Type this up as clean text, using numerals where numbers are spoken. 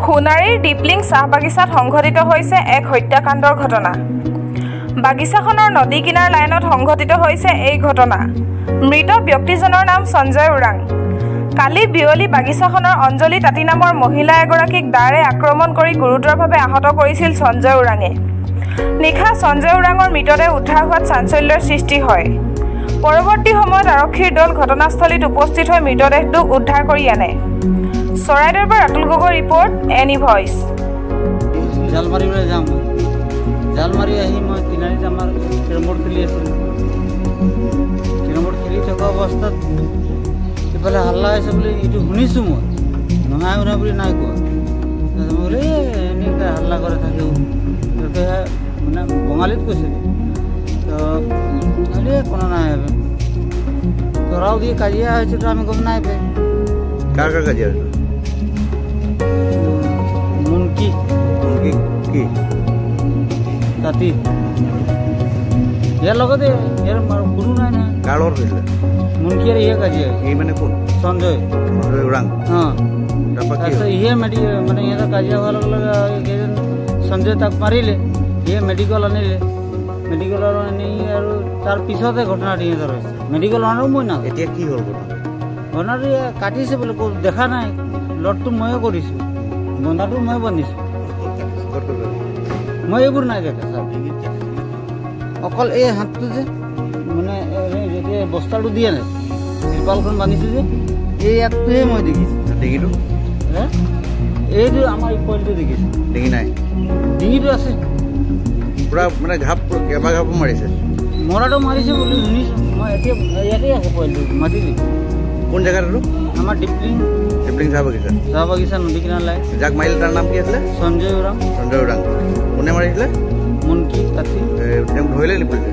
সোণাৰীৰ ডিপলিং চাহ বাগিচাত সংঘটিত হৈছে এক হত্যাকাণ্ডৰ ঘটনা। বাগিচাখনৰ নদী কিনাৰ লাইনত সংঘটিত হৈছে এই ঘটনা। মৃত ব্যক্তিজনৰ নাম সঞ্জয় ওৰাং। কালি বিয়লি বাগিচাখনৰ অঞ্জলি তাঁতী নামৰ মহিলা এগৰাকীক দাৰে আক্ৰমণ কৰি গুৰুতৰভাৱে আহত কৰিছিল সঞ্জয় ওৰাঙে। নিশা সঞ্জয় ওৰাঙৰ মৃতদেহ উদ্ধাৰ হোৱাত চাঞ্চল্যৰ সৃষ্টি হয়। পৰৱৰ্তী সময়ত আৰক্ষীৰ দল ঘটনাস্থলীত উপস্থিত হৈ মৃতদেহটোক উদ্ধাৰ কৰি আনে। চৰাইদেউৰ পৰা Ratul Gogoi report, any voice. জাল মাৰিবলৈ যাওঁ। জাল মাৰি আহি মই তিনাৰিত আমাৰ কেৰমবোৰ্ড খেলি আছিলোঁ। কেৰমবোৰ্ড খেলি থকা অৱস্থাত ইফালে হাল্লা হৈছে বুলি এইটো শুনিছোঁ মই, নহয় শুনা বুলি নাই কোৱা। মই বোলে এনেকৈ হাল্লা কৰে থাকেও, তেতিয়াহে মানে বঙালীত কৈছিল। তো কোনো নাই তোৰাও দিয়ে কাজিয়া হৈছে, তো আমি গম নাই পাই। কাৰ কাৰ কাজিয়া হৈছে? মুনকি কি তাঁতী ইয়াৰ লগতে ইয়াৰ কোনো নাই না। কাৰ লগত হৈছিলে? মুনকি আৰু ইয়ে কাজিয়া হৈছে। এই মানে কোন? সঞ্জয় ওৰাং। তাৰপিছত ইয়ে মানে ইহঁতৰ কাজিয়া হোৱাৰ লগে লগে কেইজন সঞ্জয় তাক মাৰিলে, ইয়ে মেডিকেল আনিলে। মেডিকেলত আনি আৰু তাৰ পিছতে ঘটনাটো ইহঁতৰ হৈছে। মেডিকেল অনাৰো মই না। এতিয়া কি হ'ল ঘটনাটো কাটিছে বোলে, দেখা নাই। লটটো ময়ে কৰিছোঁ, বন্ধাটো মই বান্ধিছোঁ, মই এইবোৰ নাই দেখা। অকল এই হাতটো যে মানে যেতিয়া বস্তাটো দিয়ে নাই, ত্ৰিপালখন বান্ধিছোঁ যে, এই একটোহে মই দেখিছোঁ। ডিঙিটো এইটো আমাৰ পোৱালিটো দেখিছোঁ। ডিঙি নাই? ডিঙিটো আছে পুৰা মানে ঘাপ, কেইবা মাৰিছে? মৰাটো মাৰিছে বুলি শুনিছোঁ মই। এতিয়া ইয়াতে আছে পোৱালিটো, মাতিলি। কোন জেগাত আৰু? আমাৰ ডিপলিং চাহ বাগিচা। চাহ বাগিচা নদী কিনাৰ লাইন। যাক মাৰিলে তাৰ নাম কি আছিলে? সঞ্জয় ওৰাং। সঞ্জয় ওৰাং। কোনে মাৰিছিলে? মুনকি তাঁতী। তেওঁক ধৰিলে নি পুলিচে?